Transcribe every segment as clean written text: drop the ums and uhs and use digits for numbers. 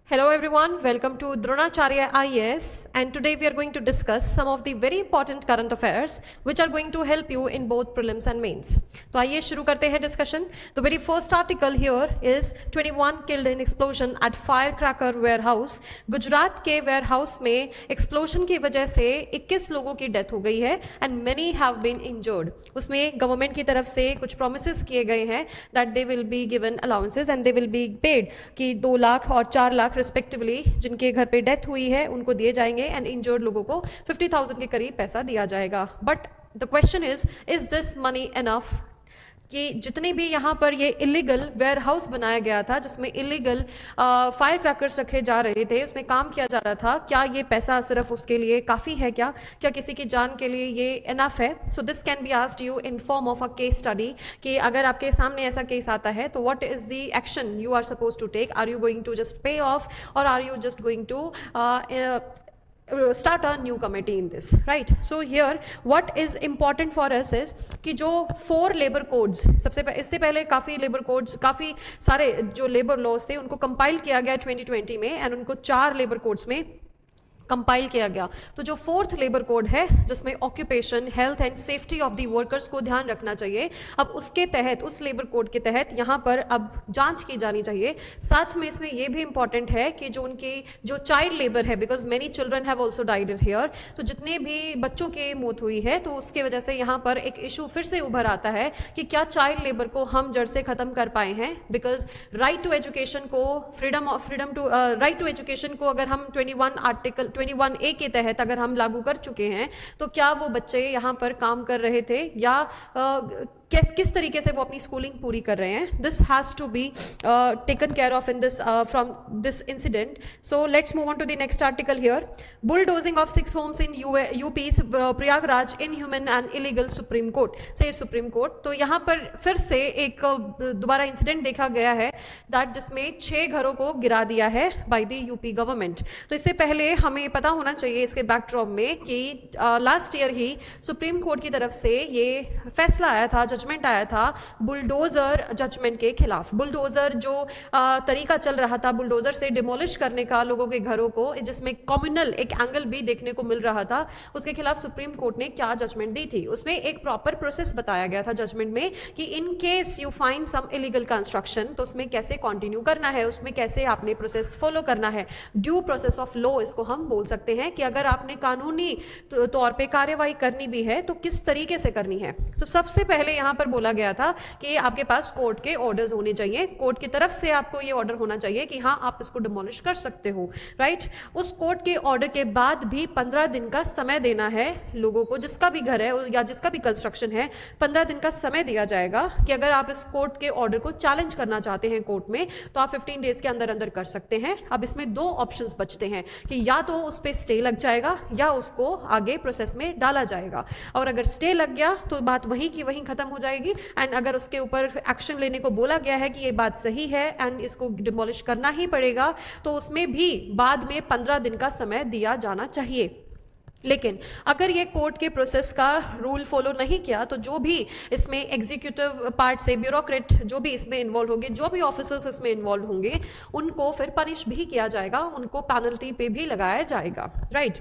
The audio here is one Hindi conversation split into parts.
Hello everyone, welcome to Dronacharya IAS, and today we are going to discuss some of the very important current affairs which are going to help you in both prelims and mains. तो आइए शुरू करते हैं discussion. The very first article here is 21 killed in explosion at firecracker warehouse. Gujarat के warehouse में explosion की वजह से 21 लोगों की death हो गई है and many have been injured. उसमें government की तरफ से कुछ promises किए गए हैं that they will be given allowances and they will be paid कि 2 लाख और 4 लाख रिस्पेक्टिवली जिनके घर पे डेथ हुई है उनको दिए जाएंगे एंड इंजर्ड लोगों को 50,000 के करीब पैसा दिया जाएगा. But the question is this money enough कि जितने भी यहाँ पर ये इलीगल वेयर हाउस बनाया गया था जिसमें इलीगल फायर क्रैकर्स रखे जा रहे थे, उसमें काम किया जा रहा था, क्या ये पैसा सिर्फ उसके लिए काफ़ी है? क्या किसी की जान के लिए ये इनफ है? So this can be asked you in form of a case study कि अगर आपके सामने ऐसा केस आता है तो what is the action you are suppose to take. Are you going to just pay off और are you just going to start a new committee in this, right? So here what is important for us is कि जो 4 लेबर कोड्स इससे पहले काफ़ी लेबर कोड्स, काफ़ी सारे जो लेबर लॉज थे उनको कंपाइल किया गया 2020 में एंड उनको 4 लेबर कोड्स में कंपाइल किया गया. तो जो 4th लेबर कोड है जिसमें occupation, health and safety of the workers को ध्यान रखना चाहिए, अब उसके तहत, उस लेबर कोड के तहत यहाँ पर अब जांच की जानी चाहिए. साथ में इसमें यह भी इंपॉर्टेंट है कि जो उनकी जो चाइल्ड लेबर है, because many children have also died here, तो जितने भी बच्चों की मौत हुई है तो उसकी वजह से यहाँ पर एक इशू फिर से उभर आता है कि क्या चाइल्ड लेबर को हम जड़ से खत्म कर पाए हैं. बिकॉज राइट टू एजुकेशन को, freedom to right to education को अगर हम 21A के तहत अगर हम लागू कर चुके हैं तो क्या वो बच्चे यहाँ पर काम कर रहे थे या किस तरीके से वो अपनी स्कूलिंग पूरी कर रहे हैं. This has to be taken care of in this from this incident. So let's move on to the next article here. Bulldozing of 6 homes in UP Prayagraj inhuman and illegal supreme court से सुप्रीम कोर्ट. तो यहाँ पर फिर से एक दोबारा इंसिडेंट देखा गया है दैट जिसमें 6 घरों को गिरा दिया है बाय द यूपी गवर्नमेंट. तो इससे पहले हमें पता होना चाहिए इसके बैकड्रॉप में कि लास्ट ईयर ही सुप्रीम कोर्ट की तरफ से ये फैसला आया था, जजमेंट आया था बुलडोजर जजमेंट के खिलाफ. बुलडोजर जो तरीका चल रहा था बुलडोजर से डिमोलिश करने का लोगों के घरों को, जिसमें कम्युनल एक एंगल भी देखने को मिल रहा था, उसके खिलाफ सुप्रीम कोर्ट ने क्या जजमेंट दी थी. उसमें एक प्रॉपर प्रोसेस बताया गया था जजमेंट में कि in case you find some illegal construction तो उसमें कैसे कंटिन्यू करना है, उसमें कैसे आपने प्रोसेस फॉलो करना है. ड्यू प्रोसेस ऑफ लॉ इसको हम बोल सकते हैं कि अगर आपने कानूनी तौर पे कार्यवाही करनी भी है तो किस तरीके से करनी है. तो सबसे पहले यहाँ पर बोला गया था कि आपके पास कोर्ट के ऑर्डर्स होने चाहिए, कोर्ट की तरफ से आपको ये ऑर्डर होना चाहिए कि हाँ आप इसको डिमोलिश कर सकते हो, राइट. उस कोर्ट के ऑर्डर के बाद भी 15 दिन का समय देना है लोगों को, जिसका भी घर है या जिसका भी कंस्ट्रक्शन है, 15 दिन का समय दिया जाएगा कि अगर आप इस कोर्ट के ऑर्डर को चैलेंज करना चाहते हैं कोर्ट में तो आप 15 डेज के अंदर अंदर कर सकते हैं. अब इसमें 2 ऑप्शंस बचते हैं कि या तो उस पर स्टे लग जाएगा या उसको आगे प्रोसेस में डाला जाएगा. और अगर स्टे लग गया तो बात वहीं की वहीं खत्म हो जाएगी एंड अगर उसके ऊपर एक्शन लेने को बोला गया है कि ये बात सही है एंड इसको डिमोलिश करना ही पड़ेगा तो उसमें भी बाद में 15 दिन का समय दिया जाना चाहिए. लेकिन अगर ये कोर्ट के प्रोसेस का रूल फॉलो नहीं किया तो जो भी इसमें एग्जीक्यूटिव पार्ट से ब्यूरोक्रेट जो भी इसमें इन्वॉल्व होंगे, जो भी ऑफिसर्स इसमें इन्वॉल्व होंगे, उनको फिर पनिश भी किया जाएगा, उनको पेनल्टी पे भी लगाया जाएगा, राइट.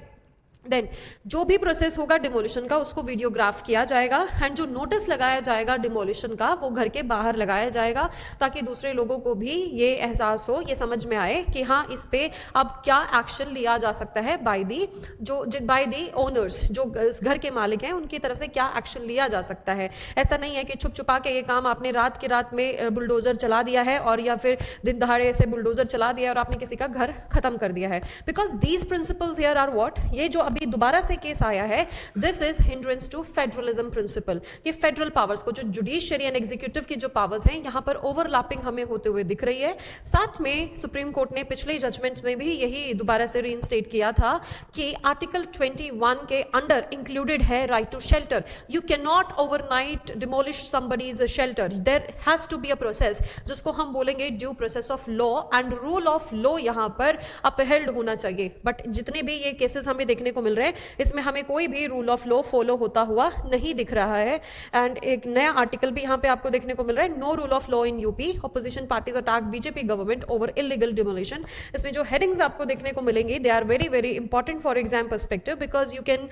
देन जो भी प्रोसेस होगा डिमोलिशन का उसको वीडियोग्राफ किया जाएगा एंड जो नोटिस लगाया जाएगा डिमोलिशन का वो घर के बाहर लगाया जाएगा ताकि दूसरे लोगों को भी ये एहसास हो, ये समझ में आए कि हाँ इस पे अब क्या एक्शन लिया जा सकता है बाय दी ओनर्स, जो घर के मालिक हैं उनकी तरफ से क्या एक्शन लिया जा सकता है. ऐसा नहीं है कि छुप छुपा के ये काम आपने रात की रात में बुलडोजर चला दिया है और या फिर दिन दहाड़े से बुलडोजर चला दिया और आपने किसी का घर खत्म कर दिया है. Because these principles here are what, ये जो अभी दोबारा से केस आया है, this is hindrance to federalism principle कि फेडरल पावर्स को, जो जुडिशियरी एंड एग्जीक्यूटिव की जो पावर्स हैं यहाँ पर ओवरलैपिंग हमें होते हुए दिख रही है. साथ में सुप्रीम कोर्ट ने पिछले जजमेंट्स में भी यही दोबारा से रीइंस्टेट किया था कि आर्टिकल 21 के अंडर इंक्लूडेड है right to shelter. You can not overnight demolish somebody's shelter, there has to be a process जिसको हम बोलेंगे due process of law and rule of law यहाँ पर अपहेल्ड होना चाहिए. बट जितने भी ये केसेस हमें देखने को मिल रहे हैं, इसमें हमें कोई भी रूल ऑफ लॉ फॉलो होता हुआ नहीं दिख रहा है। एंड एक नया आर्टिकल भी यहाँ पे आपको देखने को मिल रहा है, no rule of law in UP, opposition parties attack BJP government over illegal demolition. इसमें जो हेडिंग्स आपको देखने को मिलेंगी they are very very important for exam perspective, because you can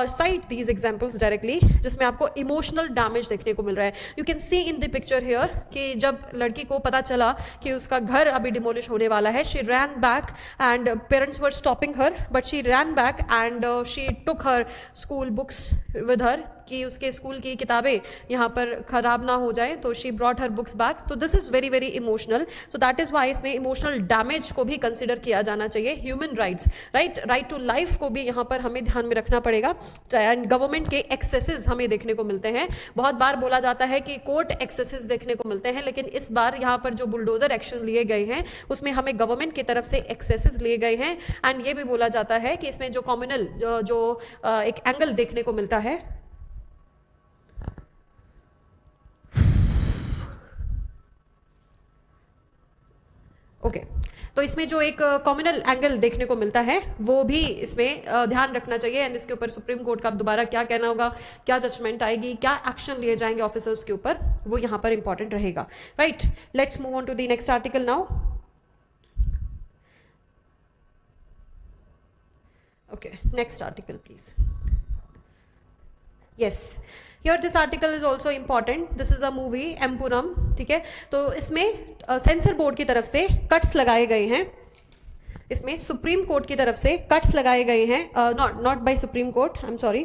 cite these examples directly, जिसमें आपको इमोशनल डैमेज देखने को मिल रहा है। You can see in the picture here कि जब लड़की को पता चला कि उसका घर अभी डिमोलिश होने वाला है, she rain back and parents were stopping her, but she rain back and she took her school books with her, कि उसके स्कूल की किताबें यहाँ पर खराब ना हो जाए, तो she brought her books back. तो this is very very emotional, so that is why इसमें इमोशनल डैमेज को भी कंसिडर किया जाना चाहिए। Human rights, right to life को भी यहाँ पर हमें ध्यान में रखना पड़ेगा। एंड गवर्नमेंट के एक्सेसेस हमें देखने को मिलते हैं, बहुत बार बोला जाता है कि कोर्ट एक्सेसेस देखने को मिलते हैं, लेकिन इस बार यहाँ पर जो बुलडोजर एक्शन लिए गए हैं उसमें हमें गवर्नमेंट की तरफ से एक्सेसेस लिए गए हैं। एंड ये भी बोला जाता है कि इसमें जो कम्युनल जो एक एंगल देखने को मिलता है, ओके तो इसमें जो एक कम्युनल एंगल देखने को मिलता है वो भी इसमें ध्यान रखना चाहिए। एंड इसके ऊपर सुप्रीम कोर्ट का दोबारा क्या कहना होगा, क्या जजमेंट आएगी, क्या एक्शन लिए जाएंगे ऑफिसर्स के ऊपर, वो यहाँ पर इंपॉर्टेंट रहेगा। Right, let's move on to the next article now. Okay, next article please. Yes, here this article is also important, this is a movie Empuraan, ठीक है। तो इसमें सेंसर बोर्ड की तरफ से कट्स लगाए गए हैं, इसमें सुप्रीम कोर्ट की तरफ से कट्स लगाए गए हैं, not by supreme court, I am sorry.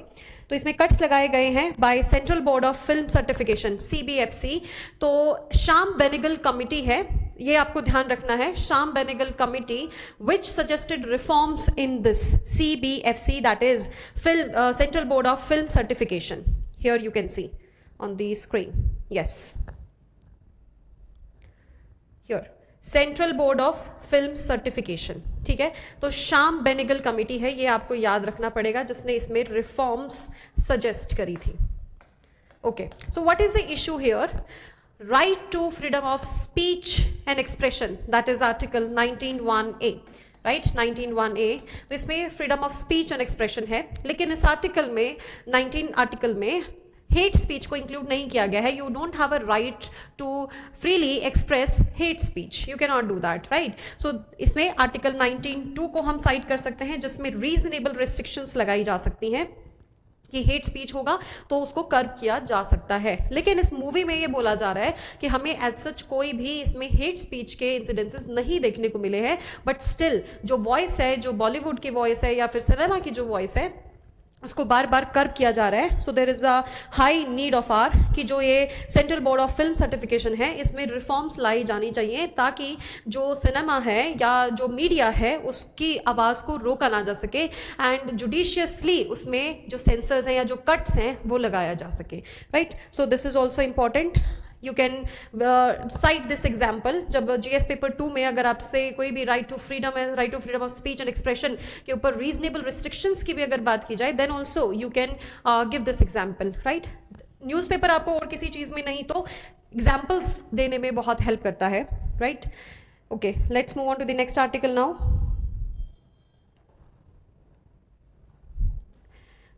तो इसमें कट्स लगाए गए हैं by central board of film certification CBFC। तो श्याम बेनेगल कमिटी है, ये आपको ध्यान रखना है, Shyam Benegal committee which suggested reforms in this CBFC, that is film central board of film certification. Here you can see on the screen, yes, here central board of film certification, ठीक है। तो श्याम बेनेगल कमेटी है, ये आपको याद रखना पड़ेगा, जिसने इसमें रिफॉर्म्स सजेस्ट करी थी। Okay, so what is the issue here, right to freedom of speech and expression, that is article 19(1)(a, right, 19(1)(a। तो इसमें freedom of speech and expression है, लेकिन इस आर्टिकल में 19 आर्टिकल में हेट स्पीच को इंक्लूड नहीं किया गया है। You don't have a right to freely express hate speech, you can not do that, right. So इसमें आर्टिकल 19(2) को हम साइट कर सकते हैं, जिसमें रीजनेबल रिस्ट्रिक्शंस लगाई जा सकती हैं कि हेट स्पीच होगा तो उसको कर्ब किया जा सकता है। लेकिन इस मूवी में ये बोला जा रहा है कि हमें एज सच कोई भी इसमें हेट स्पीच के इंसिडेंसेस नहीं देखने को मिले हैं, बट स्टिल जो वॉइस है, जो बॉलीवुड की वॉइस है या फिर सिनेमा की जो वॉइस है, उसको बार बार कर्ब किया जा रहा है। So there is a high need of hour कि जो ये central board of film certification है, इसमें रिफॉर्म्स लाई जानी चाहिए, ताकि जो सिनेमा है या जो मीडिया है उसकी आवाज़ को रोका ना जा सके, एंड जुडिशियसली उसमें जो सेंसर्स हैं या जो कट्स हैं वो लगाया जा सके, right. So this is also important, you can cite this example. जब GS पेपर 2 में अगर आपसे कोई भी राइट टू फ्रीडम है, right to freedom of speech and expression के ऊपर रीजनेबल रिस्ट्रिक्शंस की भी अगर बात की जाए, then also you can give this example, right. Newspaper आपको और किसी चीज़ में नहीं तो एग्जाम्पल्स देने में बहुत हेल्प करता है, right. Okay, let's move on to the next article now.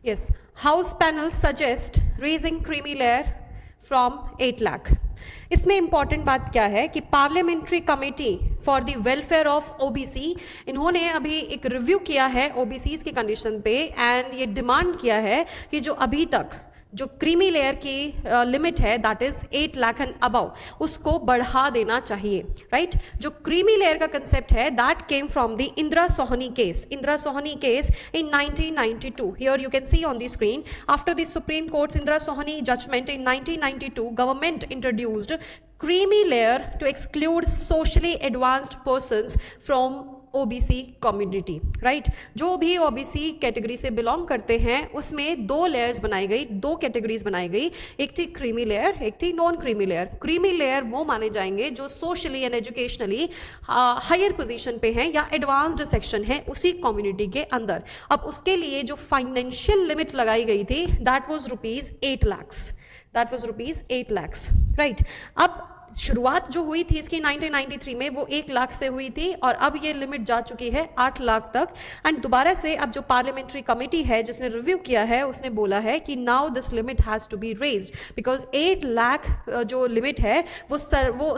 Yes, house panel suggest raising creamy layer from 8 lakh. इसमें इंपॉर्टेंट बात क्या है कि parliamentary committee for the welfare of OBC, इन्होंने अभी एक रिव्यू किया है OBCs की कंडीशन पे, एंड ये डिमांड किया है कि जो अभी तक जो क्रीमी लेयर की लिमिट है, that is 8 lakh and above, उसको बढ़ा देना चाहिए, राइट। जो क्रीमी लेयर का कंसेप्ट है, that came from the Indira Sawhney case, Indira Sawhney case in 1992। Here you can see on the screen, after the supreme court's Indira Sawhney judgement in 1992, government introduced creamy layer to exclude socially advanced persons from OBC community, right. जो भी OBC कैटेगरी से बिलोंग करते हैं उसमें 2 लेयर्स बनाई गई, 2 कैटेगरीज बनाई गई, एक थी क्रीमी लेयर, एक थी non creamy layer. Creamy layer वो माने जाएंगे जो socially and educationally higher position पे हैं या एडवांस्ड सेक्शन है उसी कम्युनिटी के अंदर। अब उसके लिए जो फाइनेंशियल लिमिट लगाई गई थी, that was ₹8 lakhs, that was ₹8 lakhs, right. अब शुरुआत जो हुई थी इसकी 1993 में वो 1 लाख से हुई थी और अब ये लिमिट जा चुकी है 8 लाख तक। एंड दोबारा से अब जो पार्लियामेंट्री कमेटी है जिसने रिव्यू किया है उसने बोला है कि now this limit has to be raised because 8 lakh जो लिमिट है वो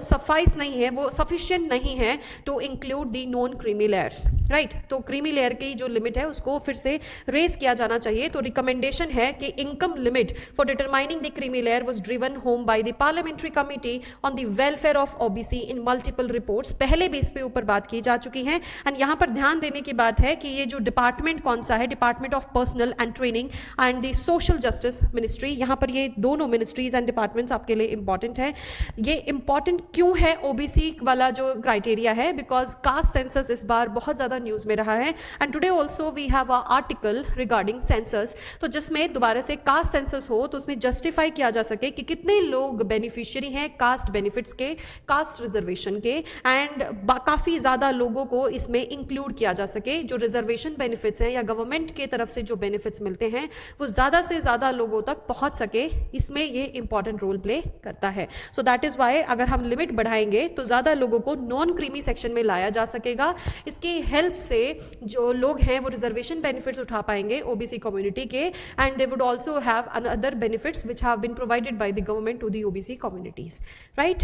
सफाइस नहीं है, वो सफिशिएंट नहीं है to include the non creamy layers, right. तो क्रीमी लेयर की जो लिमिट है उसको फिर से रेज किया जाना चाहिए। तो रिकमेंडेशन है कि income limit for determining the creamy layer was driven home by the parliamentary committee on the welfare of OBC in multiple reports. पहले भी इस पे ऊपर बात की जा चुकी है। एंड यहाँ पर ध्यान देने की बात है कि ये जो डिपार्टमेंट कौन सा है, department of personal and training and the social justice ministry. यहाँ पर ये दोनों मिनिस्ट्रीज एंड डिपार्टमेंट्स आपके लिए इंपॉर्टेंट है। ये इंपॉर्टेंट क्यों है ओबीसी वाला जो क्राइटेरिया है, बिकॉज कास्ट सेंसस इस बार बहुत ज्यादा न्यूज में रहा है। And today also we have a article regarding census, तो जिसमें दोबारा से कास्ट सेंसस हो तो उसमें जस्टिफाई किया जा सके कि कितने लोग बेनिफिशियरी हैं कास्ट बेनिफिट्स के, कास्ट रिजर्वेशन के, एंड काफ़ी ज़्यादा लोगों को इसमें इंक्लूड किया जा सके। जो रिजर्वेशन बेनिफिट्स हैं या गवर्नमेंट के तरफ से जो बेनिफिट्स मिलते हैं वो ज़्यादा से ज़्यादा लोगों तक पहुंच सके, इसमें ये इंपॉर्टेंट रोल प्ले करता है। सो दैट इज़ वाई अगर हम लिमिट बढ़ाएंगे तो ज़्यादा लोगों को नॉन क्रीमी सेक्शन में लाया जा सकेगा। इसकी हेल्प से जो लोग हैं वो रिजर्वेशन बेनिफिट्स उठा पाएंगे ओबीसी कम्युनिटी के, and they would also have other benefits which have been provided by the government to the OBC communities, right?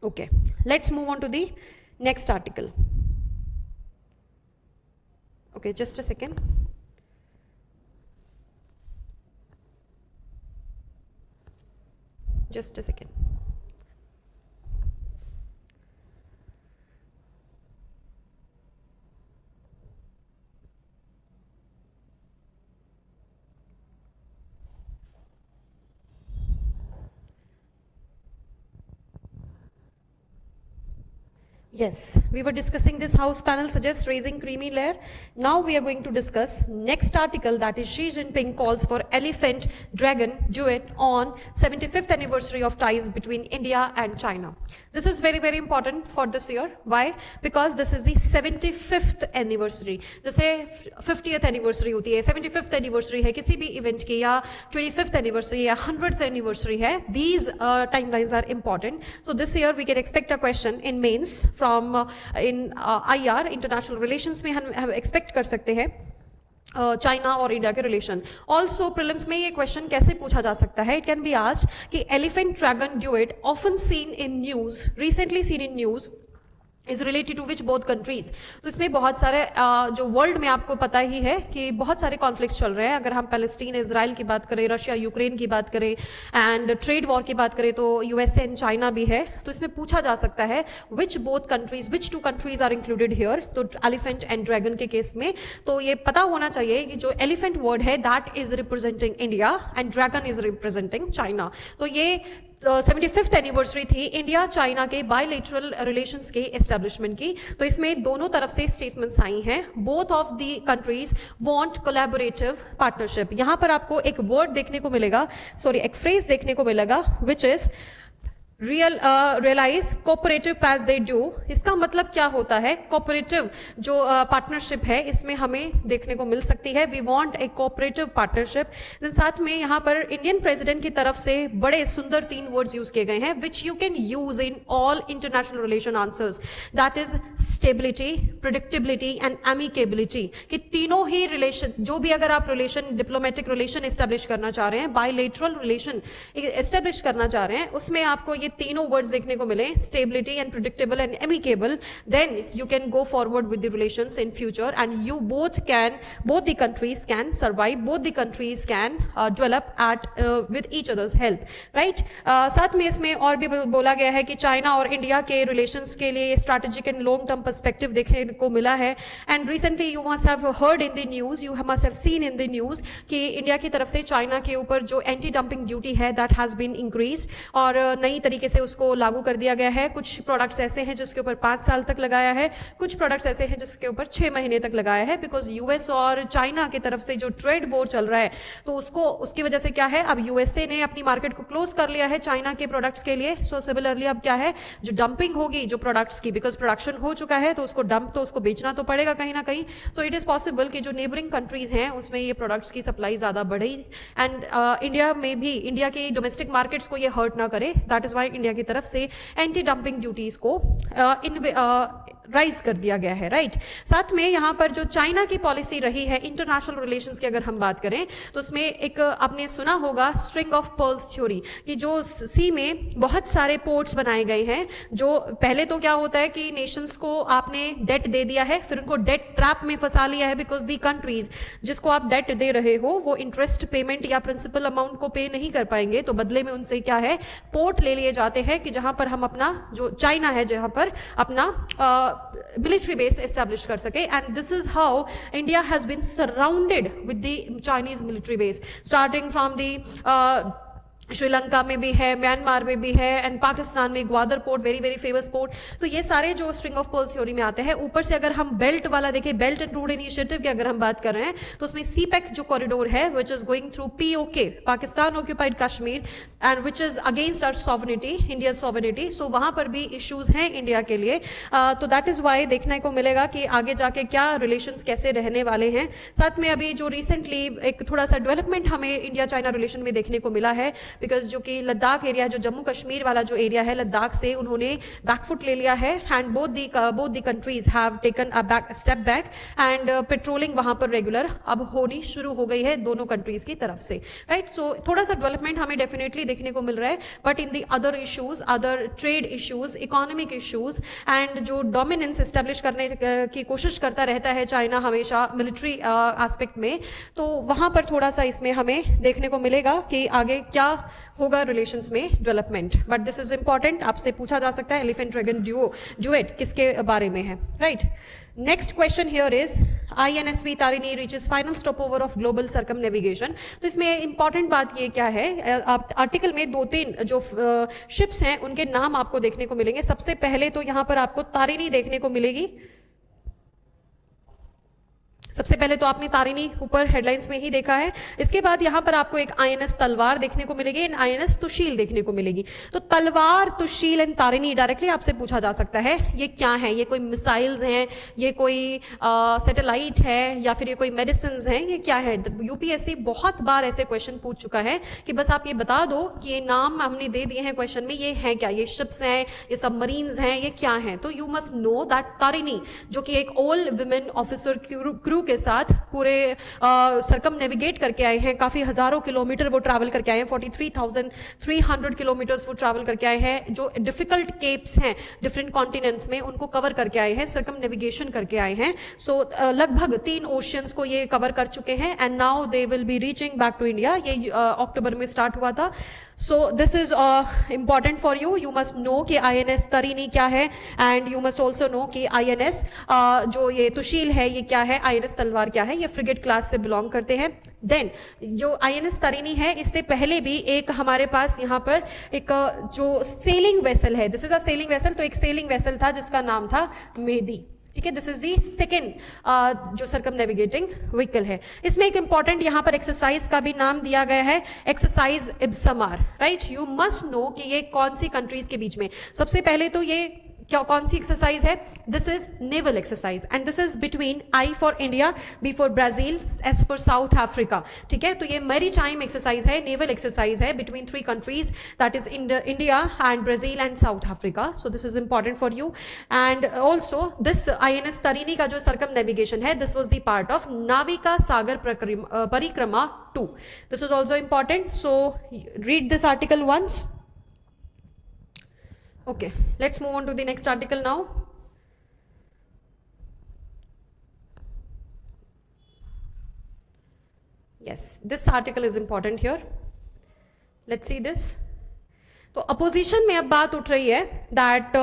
Okay, let's move on to the next article. Okay, just a second. Just a second. Yes, we were discussing this House panel suggests raising creamy layer. Now we are going to discuss next article, that is Xi Jinping calls for elephant dragon duet on 75th anniversary of ties between India and China. This is very very important for this year. Why? Because this is the 75th anniversary. जैसे 50th anniversary होती है, 75th anniversary है किसी भी event की, या 25th anniversary या 100th anniversary है. These timelines are important. So this year we can expect a question in mains from in IR international relations में हम एक्सपेक्ट कर सकते हैं चाइना और इंडिया के रिलेशन। ऑल्सो प्रीलिम्स में ये क्वेश्चन कैसे पूछा जा सकता है, इट कैन बी आस्क्ड कि elephant dragon duet often seen in news, recently seen in news is related to which both countries. तो इसमें बहुत सारे जो वर्ल्ड में आपको पता ही है कि बहुत सारे कॉन्फ्लिक्ट्स चल रहे हैं। अगर हम पैलेस्टीन इजराइल की बात करें, रशिया यूक्रेन की बात करें, एंड ट्रेड वॉर की बात करें तो यूएसए एंड चाइना भी है। तो इसमें पूछा जा सकता है which both countries, which two countries are included here. तो एलिफेंट एंड ड्रैगन के केस में तो ये पता होना चाहिए कि जो एलिफेंट वर्ड है that is representing India and dragon is representing China. तो ये 75th एनिवर्सरी थी इंडिया चाइना के बायलैटरल रिलेशंस के एस्टेब्लिशमेंट की। तो इसमें दोनों तरफ से स्टेटमेंट्स आई हैं। Both of the countries want collaborative partnership. यहां पर आपको एक वर्ड देखने को मिलेगा, सॉरी एक फ्रेज देखने को मिलेगा विच इज रियलाइज कोऑपरेटिव पैस दे डू। इसका मतलब क्या होता है? कोऑपरेटिव जो पार्टनरशिप है इसमें हमें देखने को मिल सकती है। We want a cooperative partnership. साथ में यहाँ पर इंडियन प्रेसिडेंट की तरफ से बड़े सुंदर 3 वर्ड्स यूज किए गए हैं which you can use in all international relation answers, that is stability, predictability and amicability. कि तीनों ही रिलेशन, जो भी अगर आप रिलेशन, डिप्लोमेटिक रिलेशन एस्टेब्लिश करना चाह रहे हैं, बायलैटरल रिलेशन एस्टेब्लिश करना चाह रहे हैं, उसमें आपको ये तीनों वर्ड्स देखने को मिले, stability and predictable and amicable, then you can go forward with the relations in future and you both the countries can survive, both the countries can develop at with each others help, right. साथ में इसमें और भी बोला गया है कि चाइना और इंडिया के रिलेशंस के लिए strategic and long term perspective देखने को मिला है। And recently you must have heard in the news, you must have seen in the news कि इंडिया की तरफ से चाइना के ऊपर जो एंटी डंपिंग ड्यूटी है दैट हैज बीन इंक्रीज्ड और नई तरीके से उसको लागू कर दिया गया है। कुछ प्रोडक्ट्स ऐसे हैं जिसके ऊपर 5 साल तक लगाया है, कुछ प्रोडक्ट्स ऐसे हैं जिसके ऊपर 6 महीने तक लगाया है, बिकॉज यूएस और चाइना की तरफ से जो ट्रेड वॉर चल रहा है तो उसकी वजह से क्या है, अब यूएसए ने अपनी मार्केट को क्लोज कर लिया है चाइना के प्रोडक्ट्स के लिए। सो सिमिलरली अब क्या है, जो डंपिंग होगी जो प्रोडक्ट्स की, बिकॉज प्रोडक्शन हो चुका है तो उसको डंप तो उसको बेचना तो पड़ेगा कहीं ना कहीं। सो इट इज पॉसिबल कि जो नेबरिंग कंट्रीज हैं उसमें ये प्रोडक्ट्स की सप्लाई ज्यादा बढ़ी एंड इंडिया में भी, इंडिया की डोमेस्टिक मार्केट्स को ये हर्ट ना करे। दैट इज वाई इंडिया की तरफ से एंटी डंपिंग ड्यूटीज को राइज कर दिया गया है, राइट। साथ में यहाँ पर जो चाइना की पॉलिसी रही है इंटरनेशनल रिलेशंस की अगर हम बात करें तो उसमें एक आपने सुना होगा स्ट्रिंग ऑफ पर्ल्स थ्योरी, कि जो सी में बहुत सारे पोर्ट्स बनाए गए हैं, जो पहले तो क्या होता है कि नेशंस को आपने डेट दे दिया है, फिर उनको डेट ट्रैप में फंसा लिया है, बिकॉज दी कंट्रीज जिसको आप डेट दे रहे हो वो इंटरेस्ट पेमेंट या प्रिंसिपल अमाउंट को पे नहीं कर पाएंगे, तो बदले में उनसे क्या है पोर्ट ले लिए जाते हैं कि जहां पर हम अपना जो चाइना है जहां पर अपना military base establish कर सके, and this is how India has been surrounded with the Chinese military base, starting from the Sri Lanka में भी है, म्यांमार में भी है, एंड पाकिस्तान में Gwadar port, very very famous port. तो ये सारे जो स्ट्रिंग ऑफ पर्ल्स थ्योरी में आते हैं। ऊपर से अगर हम बेल्ट वाला देखें, बेल्ट एंड रोड इनिशिएटिव की अगर हम बात कर रहे हैं तो उसमें सीपैक जो कॉरिडोर है which is going through POK, Pakistan occupied Kashmir, and which is against our sovereignty, India sovereignty, so वहां पर भी इश्यूज हैं इंडिया के लिए। तो दैट इज वाई देखने को मिलेगा कि आगे जाके क्या रिलेशंस कैसे रहने वाले हैं। साथ में अभी जो रिसेंटली एक थोड़ा सा डेवलपमेंट हमें इंडिया चाइना रिलेशन में देखने को मिला है, बिकॉज जो कि लद्दाख एरिया, जो जम्मू कश्मीर वाला जो एरिया है, लद्दाख से उन्होंने बैकफुट ले लिया है, and both the countries have taken a step back, and patrolling वहां पर रेगुलर अब होनी शुरू हो गई है दोनों कंट्रीज की तरफ से, राइट। सो थोड़ा सा डेवलपमेंट हमें डेफिनेटली देखने को मिल रहा है, but in the other issues, other trade issues, economic issues, and जो डोमिनेंस एस्टेब्लिश करने की कोशिश करता रहता है चाइना हमेशा मिलिट्री एस्पेक्ट में, तो वहां पर थोड़ा सा इसमें हमें देखने को मिलेगा कि आगे क्या होगा रिलेशंस में development. But this is important, आपसे पूछा जा सकता है एलिफेंट ड्रैगन ड्यूएट किसके बारे में है, right. Next question here is INSV Tarini reaches final stop over of global circum navigation. तो इसमें इंपॉर्टेंट बात ये क्या है, आर्टिकल में 2-3 जो शिप्स हैं उनके नाम आपको देखने को मिलेंगे। सबसे पहले तो यहाँ पर आपको तारिणी देखने को मिलेगी, सबसे पहले तो आपने तारिणी ऊपर हेडलाइंस में ही देखा है। इसके बाद यहाँ पर आपको एक INS तलवार देखने को मिलेगी एंड INS तुशील देखने को मिलेगी। तो तलवार, तुशील एंड तारिणी डायरेक्टली आपसे पूछा जा सकता है ये क्या है, ये कोई मिसाइल्स हैं, ये कोई सैटेलाइट है, या फिर ये कोई मेडिसिन हैं, ये क्या है। UPSC बहुत बार ऐसे क्वेश्चन पूछ चुका है कि बस आप ये बता दो कि ये नाम हमने दे दिए हैं क्वेश्चन में, ये है क्या, ये शिप्स हैं, ये सबमरीन्स हैं, ये क्या है। तो you must know that Tarini जो कि एक ऑल विमेन ऑफिसर क्रू के साथ पूरे सरकम नेविगेट करके आए हैं, काफी हजारों किलोमीटर वो ट्रैवल करके आए हैं, 43,300 किलोमीटर्स वो ट्रैवल करके आए हैं, जो डिफिकल्ट केप्स हैं डिफरेंट कॉन्टिनेंट्स में उनको कवर करके आए हैं, सरकम नेविगेशन करके आए हैं। सो लगभग 3 ओशियंस को ये कवर कर चुके हैं, and now they will be reaching back to India. ये अक्टूबर में स्टार्ट हुआ था। So this is important for you, you must know कि INS तारिणी क्या है, and you must also know कि INS जो ये तुशील है ये क्या है, INS तलवार क्या है, ये फ्रिगेट क्लास से बिलोंग करते हैं। देन जो INS तारिणी है, इससे पहले भी एक हमारे पास यहाँ पर एक जो सेलिंग वेसल है, this is a selling vessel. तो एक सेलिंग वेसल था जिसका नाम था मेदी, ठीक है। दिस इज दी सेकेंड जो सर्कम नेविगेटिंग व्हीकल है। इसमें एक इंपॉर्टेंट यहाँ पर एक्सरसाइज का भी नाम दिया गया है, exercise IBSAMAR, right. You must know कि ये कौन सी कंट्रीज के बीच में, सबसे पहले तो ये क्या कौन सी एक्सरसाइज है, this is naval exercise, and this is between I for India, B for Brazil, S for South Africa, ठीक है। तो ये मैरीटाइम एक्सरसाइज है, नेवल एक्सरसाइज है between 3 countries, that is India and Brazil and South Africa. So this is important for you. And also this INS Tarini का जो सर्कम नेविगेशन है, this was the part of Navika Sagar परिक्रमा 2। This is also important, so read this article once. Okay, let's move on to the next article now. Yes, this article is important here. Let's see this. तो अपोजिशन में अब बात उठ रही है दैट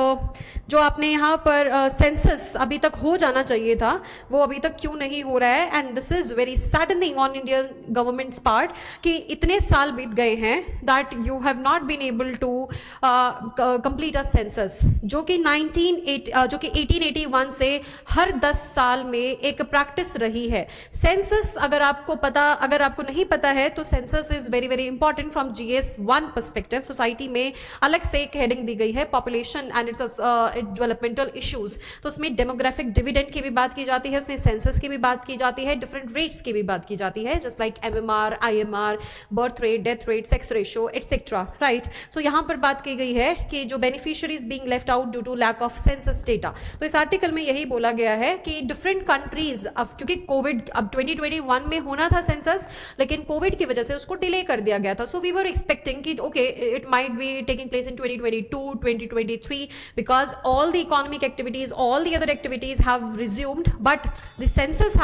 जो आपने यहाँ पर सेंसस अभी तक हो जाना चाहिए था वो अभी तक क्यों नहीं हो रहा है, and this is very saddening on Indian government's part कि इतने साल बीत गए हैं that you have not been able to complete a census, जो कि 1881 से हर 10 साल में एक प्रैक्टिस रही है। सेंसस अगर आपको नहीं पता है तो census is very very important from GS1 perspective. Society में अलग से एक हेडिंग दी गई है population and it's developmental issues. तो उसमें डेमोग्राफिक डिविडेंड की भी बात की जाती है, उसमें सेंसस की भी बात की जाती है, डिफरेंट रेट्स की भी बात की जाती है, just like MMR, IMR, birth rate, death rate, sex ratio etcetera, right. So यहाँ पर बात की गई है कि जो beneficiaries being left out due to lack of census data. तो इस आर्टिकल में यही बोला गया है कि डिफरेंट कंट्रीज, अब क्योंकि कोविड अब 2021 में होना था सेंसस, लेकिन कोविड की वजह से उसको डिले कर दिया गया था। सो वी वर एक्सपेक्टिंग कि okay it might be taking place in 2022, 2023 because all the economic activities, all the other activities have resumed, but the census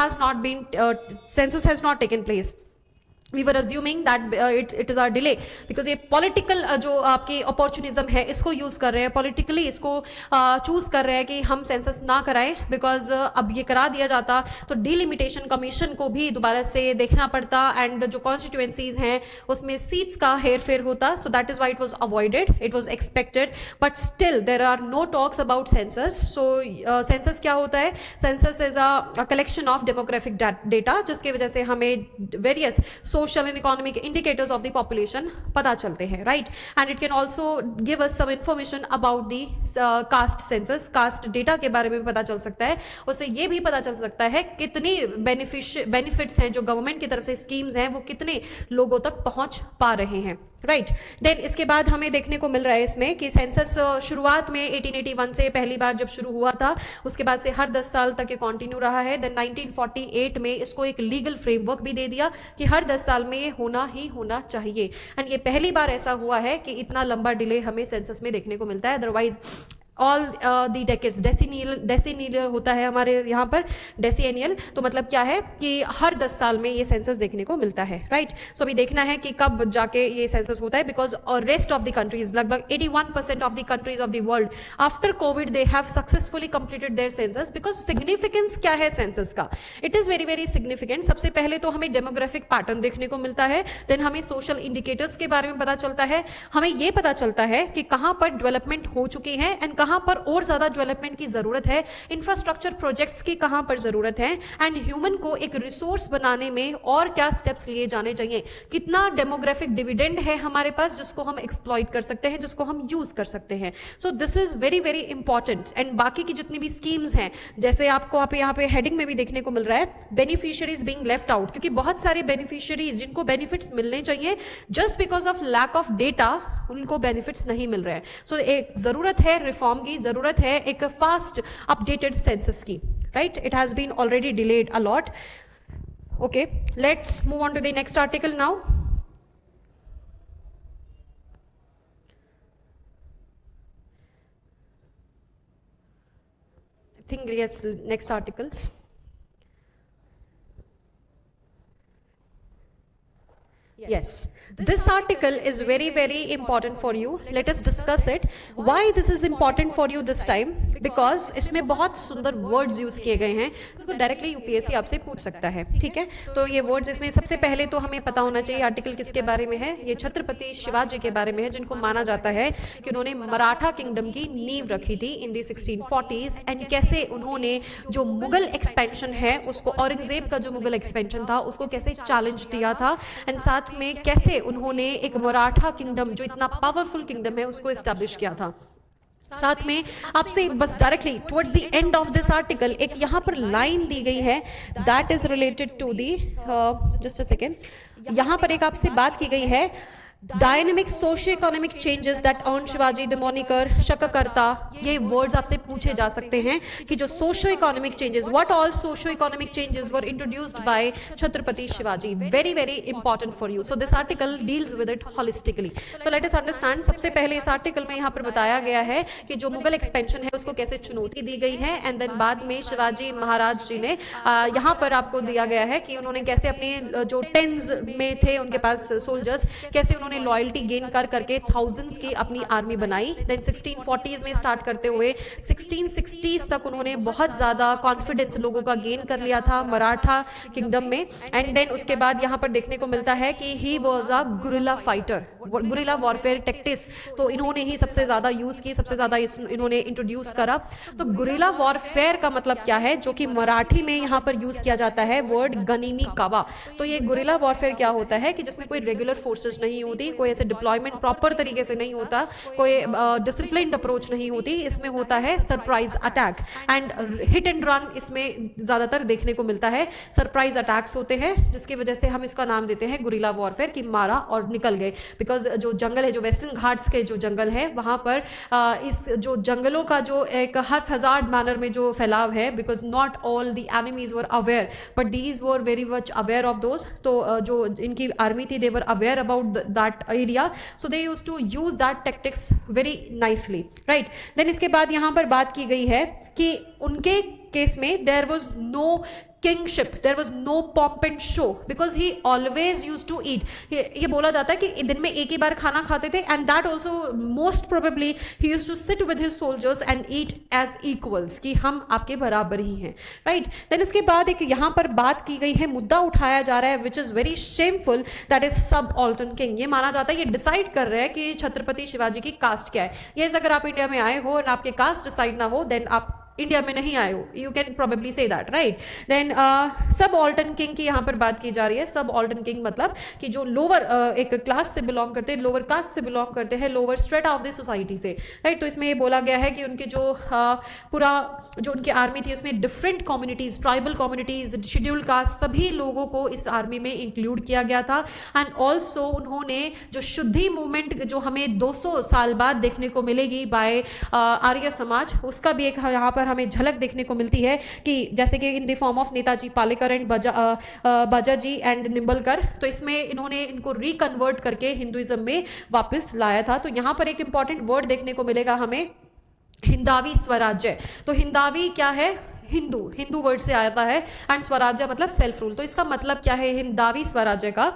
has not taken place. We were assuming that it is our delay because ये political जो आपकी opportunism है इसको use कर रहे हैं, politically इसको choose कर रहे हैं कि हम census ना कराएं, because अब ये करा दिया जाता तो delimitation commission को भी दोबारा से देखना पड़ता and जो constituencies हैं उसमें seats का हेर फेर होता, so that is why it was avoided, it was expected, but still there are no talks about census. So census क्या होता है? Census is a collection of demographic data जिसकी वजह से हमें various social and economic indicators of the population पता चलते हैं, right? And it can also give us some information about the caste census, caste data के बारे में भी पता चल सकता है। उससे ये भी पता चल सकता है कितनी बेनिफिट्स हैं जो गवर्नमेंट की तरफ से स्कीम्स हैं वो कितने लोगों तक पहुंच पा रहे हैं, राइट। देन इसके बाद हमें देखने को मिल रहा है इसमें कि सेंसस शुरुआत में 1881 से पहली बार जब शुरू हुआ था, उसके बाद से हर 10 साल तक ये कंटिन्यू रहा है। देन 1948 में इसको एक लीगल फ्रेमवर्क भी दे दिया कि हर 10 साल में ये होना ही होना चाहिए, एंड ये पहली बार ऐसा हुआ है कि इतना लंबा डिले हमें सेंसस में देखने को मिलता है। अदरवाइज ऑल दी डेकेड्स, डेसीनियल होता है हमारे यहाँ पर, डेसीनियल तो मतलब क्या है कि हर 10 साल में ये सेंसस देखने को मिलता है, राइट। सो अभी देखना है कि कब जाके ये सेंसस होता है, because rest of the countries, लगभग 81% of the countries of the world after Covid they have successfully completed there census. Because significance क्या है सेंसस का? It is very very significant. सबसे पहले तो हमें डेमोग्राफिक पैटर्न देखने को मिलता है, देन हमें सोशल इंडिकेटर्स के बारे में पता चलता है, हमें ये पता चलता है कि कहाँ पर डेवलपमेंट हो चुकी है एंड कहां पर और ज्यादा डेवलपमेंट की जरूरत है, इंफ्रास्ट्रक्चर प्रोजेक्ट्स की कहां पर जरूरत है, एंड ह्यूमन को एक रिसोर्स बनाने में और क्या स्टेप्स लिए जाने चाहिए, कितना डेमोग्राफिक डिविडेंड है हमारे पास जिसको हम एक्सप्लॉइट कर सकते हैं, जिसको हम यूज कर सकते हैं। सो this is very very important. And बाकी की जितनी भी स्कीम्स हैं, जैसे आपको आप यहाँ पे हेडिंग में भी देखने को मिल रहा है, बेनिफिशियरीज बीइंग लेफ्ट आउट, क्योंकि बहुत सारे बेनिफिशियरीज जिनको बेनिफिट्स मिलने चाहिए just because of lack of data उनको बेनिफिट्स नहीं मिल रहे हैं। सो एक जरूरत है रिफॉर्म की, जरूरत है एक फास्ट अपडेटेड सेंसस की, right. It has been already delayed a lot. Okay, let's move on to the next article now. I think yes, next articles. Yes, this article is very very important for you. Let us discuss it. Why this is important for you this time? Because इसमें बहुत सुंदर words यूज किए गए हैं इसको डायरेक्टली यूपीएससी आपसे पूछ सकता है, ठीक है। तो ये वर्ड्स इसमें सबसे पहले तो हमें पता होना चाहिए आर्टिकल किसके बारे में है। ये छत्रपति शिवाजी के बारे में है, जिनको माना जाता है कि उन्होंने मराठा किंगडम की नींव रखी थी इन दी 1640s, एंड कैसे उन्होंने जो मुगल एक्सपेंशन है उसको, औरंगजेब का जो मुगल एक्सपेंशन था उसको कैसे चैलेंज दिया था, एंड साथ में कैसे उन्होंने एक मराठा किंगडम जो इतना पावरफुल किंगडम है उसको एस्टैब्लिश किया था। साथ में आपसे बस directly towards the end of this article एक यहाँ पर लाइन दी गई है that is related to the, just a second, यहाँ पर एक आपसे बात की गई है dynamic socio economic changes that earn Shivaji the moniker Shakakarta. ये वर्ड्स आपसे पूछे जा सकते हैं कि जो socio economic changes, what all socio economic changes were introduced by Chhatrapati Shivaji, very very important for you. So this article deals with it holistically. So let us understand. सबसे पहले इस आर्टिकल में यहाँ पर बताया गया है कि जो मुगल एक्सपेंशन है उसको कैसे चुनौती दी गई है, एंड देन बाद में शिवाजी महाराज जी ने यहाँ पर आपको दिया गया है कि उन्होंने कैसे अपने जो टेंस में थे उनके पास सोल्जर्स, कैसे उन्होंने लॉयल्टी गेन कर करके थाउजेंड्स की अपनी आर्मी बनाई। देन 1640s में स्टार्ट करते हुए 1660s तक उन्होंने बहुत ज्यादा कॉन्फिडेंस लोगों का गेन कर लिया था मराठा किंगडम में। एंड देन उसके बाद यहाँ पर देखने को मिलता है कि he was a guerrilla fighter, guerrilla warfare tactics तो इन्होंने ही सबसे ज्यादा यूज की, सबसे ज्यादा इन्होंने इंट्रोड्यूस करा। तो गुरिल्ला वॉरफेयर का मतलब क्या है, जो कि मराठी में यहाँ पर यूज किया जाता है वर्ड गनीमी कावा। तो ये गुरिल्ला वॉरफेयर क्या होता है कि जिसमें कोई रेगुलर फोर्सेस नहीं होती, होती, कोई ऐसे डिप्लॉयमेंट प्रॉपर तरीके से नहीं होता, कोई डिसिप्लिन्ड अप्रोच नहीं होती, इसमें होता है surprise attack and hit and run इसमें ज़्यादातर देखने को मिलता है। सरप्राइज अटैक्स होते हैं जिसकी वजह से हम इसका नाम देते हैं गुरिल्ला वॉरफेयर, कि मारा और निकल गए। बिकॉज जो जंगल है, जो वेस्टर्न घाट्स के जो जंगल है, वहाँ पर इस जो जंगलों का जो एक हैजार्ड मैनर में जो फैलाव है, because not all the enemies were aware but these were very much aware of those. तो जो इनकी आर्मी थी, they were aware about that area, so they used to use that tactics very nicely, right. Then इसके बाद यहाँ पर बात की गई है कि उनके केस में there was no kingship, there was no pomp and show, because he always use to eat. ये बोला जाता है कि दिन में एक ही बार खाना खाते थे, and that also most probably he use to sit with his soldiers and eat as equals, कि हम आपके बराबर ही हैं, राइट। देन उसके बाद एक यहाँ पर बात की गई है, मुद्दा उठाया जा रहा है which is very shameful, that is subaltern king. ये माना जाता है, ये डिसाइड कर रहे हैं कि छत्रपति शिवाजी की कास्ट क्या है। ये अगर आप इंडिया में आए हो और आपके कास्ट डिसाइड ना हो, देन आप इंडिया में नहीं आए हो, you can probably say that, right. Then subaltern king की यहाँ पर बात की जा रही है। सबऑल्टर्न किंग मतलब कि जो लोअर एक क्लास से बिलोंग करते हैं, लोअर कास्ट से बिलोंग करते हैं, lower strata of the society से, राइट। तो इसमें ये बोला गया है कि उनके जो पूरा जो उनकी आर्मी थी उसमें different communities, tribal communities, schedule caste, सभी लोगों को इस आर्मी में इंक्लूड किया गया था। एंड ऑल्सो उन्होंने जो शुद्धि मूवमेंट जो हमें 200 साल बाद देखने को मिलेगी बाय आर्य समाज, उसका भी एक यहाँ पर हमें झलक देखने को मिलती है, कि जैसे कि in the form of Netaji Palekar and Bajaji and Nimbalkar. तो इसमें इन्होंने इनको रिकन्वर्ट करके हिंदुइज्म में वापस लाया था। तो यहाँ पर एक इंपॉर्टेंट वर्ड देखने को मिलेगा हमें, हिंदावी स्वराज्य। तो हिंदावी क्या है? हिंदू, हिंदू वर्ड से आता है, एंड स्वराज्य मतलब सेल्फ रूल। तो इसका मतलब क्या है? हिंदावी स्वराज्य का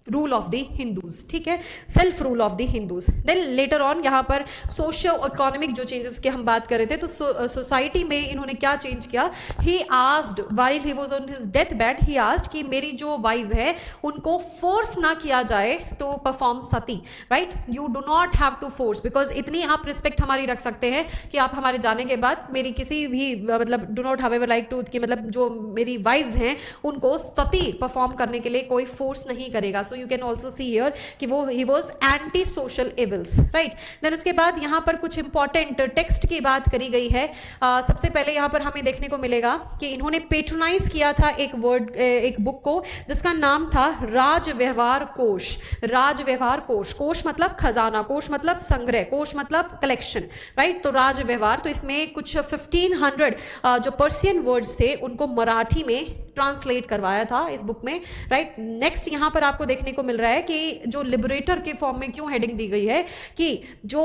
रूल ऑफ द हिंदूज, ठीक है, self rule of the Hindus. Then later on यहाँ पर सोशियो इकोनॉमिक जो चेंजेस की हम बात कर रहे थे, तो सोसाइटी में इन्होंने क्या चेंज किया? He asked while he was on his death bed, he asked कि मेरी जो वाइव्स है उनको फोर्स ना किया जाए तो perform sati, right. You do not have to force, because इतनी आप रिस्पेक्ट हमारी रख सकते हैं कि आप हमारे जाने के बाद मेरी किसी भी मतलब do not have ever like to, कि मतलब जो मेरी वाइव्स हैं उनको सती परफॉर्म करने के लिए कोई फोर्स नहीं करेगा। So you can also see here कि वो he was anti social evils, right। then उसके बाद यहाँ पर कुछ important text की बात करी गई है। सबसे पहले यहाँ पर हमें देखने को मिलेगा कि इन्होंने पेट्रोनाइज किया था एक वर्ड, एक बुक को, जिसका नाम था राज व्यवहार कोश। राज व्यवहार कोश, कोश मतलब खजाना, कोश मतलब संग्रह, कोश मतलब कलेक्शन, राइट। तो राज व्यवहार, तो इसमें कुछ 1500 जो पर्शियन वर्ड्स थे उनको मराठी में ट्रांसलेट करवाया था इस बुक में, राइट। नेक्स्ट यहाँ पर आपको देखने को मिल रहा है कि जो लिबरेटर के फॉर्म में क्यों हेडिंग दी गई है, कि जो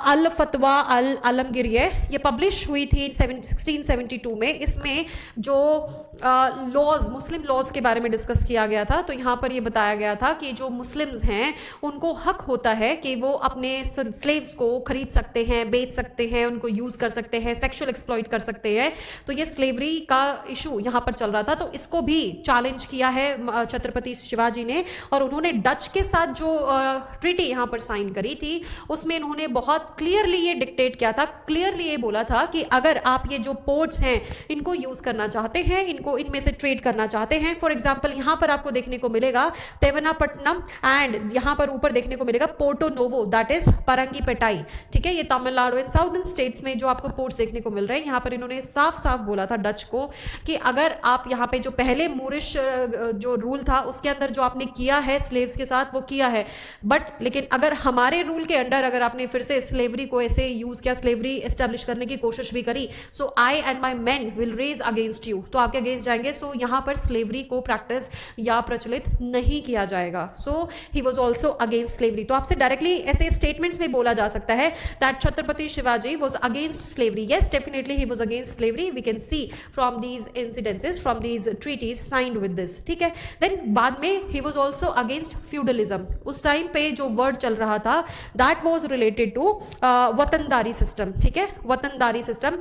अल फतवा अल आलमगीर है, ये पब्लिश हुई थी 1672 में। इसमें जो लॉज, मुस्लिम लॉज के बारे में डिस्कस किया गया था। तो यहाँ पर ये बताया गया था कि जो मुस्लिम्स हैं उनको हक होता है कि वो अपने स्लेव्स को खरीद सकते हैं, बेच सकते हैं, उनको यूज कर सकते हैं, सेक्सुअल एक्सप्लॉइट कर सकते हैं। तो ये स्लेवरी का इशू यहाँ पर चल रहा था, तो इसको भी चैलेंज किया है छत्रपति शिवाजी ने। और उन्होंने डच के साथ जो ट्रीटी यहाँ पर साइन करी थी, उसमें इन्होंने बहुत क्लियरली ये डिक्टेट किया था, क्लियरली ये बोला था कि अगर आप ये जो पोर्ट्स हैं इनको यूज करना चाहते हैं, इनको इनमें से ट्रेड करना चाहते हैं, फॉर एग्जाम्पल यहाँ पर आपको देखने को मिलेगा तेवनापट्टनम, एंड यहाँ पर ऊपर देखने को मिलेगा पोर्टो नोवो, दैट इज परंगीपेटाई, ठीक है। ये तमिलनाडु एंड साउथर्न स्टेट्स में जो आपको पोर्ट्स देखने को मिल रहे हैं। यहाँ पर इन्होंने साफ साफ बोला था डच को कि अगर आप यहाँ पे जो पहले मूरिश जो रूल था उसके अंदर जो आपने किया है स्लेव्स के साथ वो किया है, बट लेकिन अगर हमारे रूल के अंडर अगर आपने फिर से स्लेवरी को ऐसे यूज किया, स्लेवरी एस्टेब्लिश करने की कोशिश भी करी, so I and my man will rage against you, तो आपके अगेंस्ट जाएंगे। सो यहाँ पर स्लेवरी को प्रैक्टिस या प्रचलित नहीं किया जाएगा। So he was also against slavery. तो आपसे डायरेक्टली ऐसे स्टेटमेंट्स में बोला जा सकता है that Chhatrapati Shivaji was against slavery. Yes, definitely he was against slavery, we can see from these incidences, from these treaties signed with this, ठीक है। देन बाद में he was also against feudalism। उस टाइम पे जो वर्ड चल रहा था that was related to watandari system, ठीक है, वतनदारी सिस्टम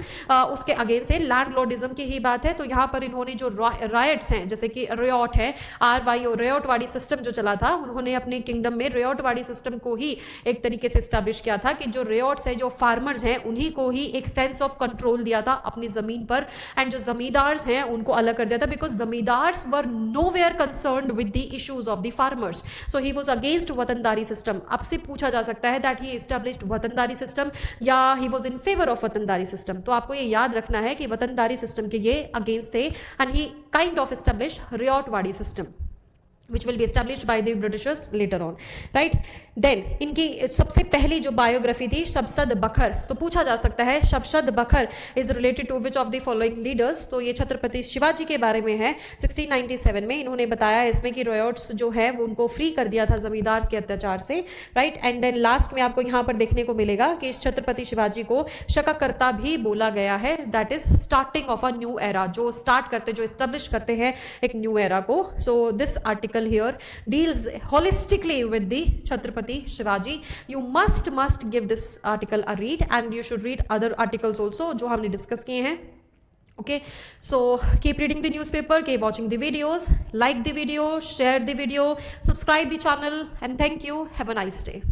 उसके अगेंस्ट है, लैंडलॉर्डिज्म की ही बात है। तो यहाँ पर इन्होंने जो रायट्स हैं, जैसे कि रियोट है, RYO, रियोटवाड़ी सिस्टम जो चला था, उन्होंने अपने किंगडम में रियोटवाड़ी सिस्टम को ही एक तरीके से एस्टैब्लिश किया था कि जो रियोट्स है, जो फार्मर्स हैं, उन्हीं को ही एक सेंस ऑफ कंट्रोल दिया था अपनी जमीन पर, एंड जो जमींदार्स हैं उनको अलग कर दिया था। था, because zamindars were nowhere concerned with the issues of the farmers, so he was against watandari system. आपसे पूछा जा सकता है that he established watandari system या he was in favour of watandari system. तो आपको ये याद रखना है कि वतनदारी सिस्टम के ये अगेंस्ट थे, and he kind of established ryotwari system which will be established by the Britishers later on, right? Then इनकी सबसे पहली जो बायोग्राफी थी शबसद बखर, तो पूछा जा सकता है Sabhasad Bakhar is related to which of the following leaders, तो ये छत्रपति शिवाजी के बारे में है। 1697 में इन्होंने बताया इसमें कि रॉयट्स जो है वो उनको फ्री कर दिया था जमींदार के अत्याचार से, राइट? एंड देन लास्ट में आपको यहाँ पर देखने को मिलेगा कि इस छत्रपति शिवाजी को शककर्ता भी बोला गया है, that is starting of a new era, जो स्टार्ट करते, जो एस्टेब्लिश करते हैं एक न्यू एरा को। So this article here deals holistically with the Chhatrapati Shivaji. You must give this article a read, and you should read other articles also जो हमने डिस्कस किए हैं। Okay, so keep reading the newspaper, keep watching the videos, like the video, share the video, subscribe the channel, and thank you. Have a nice day.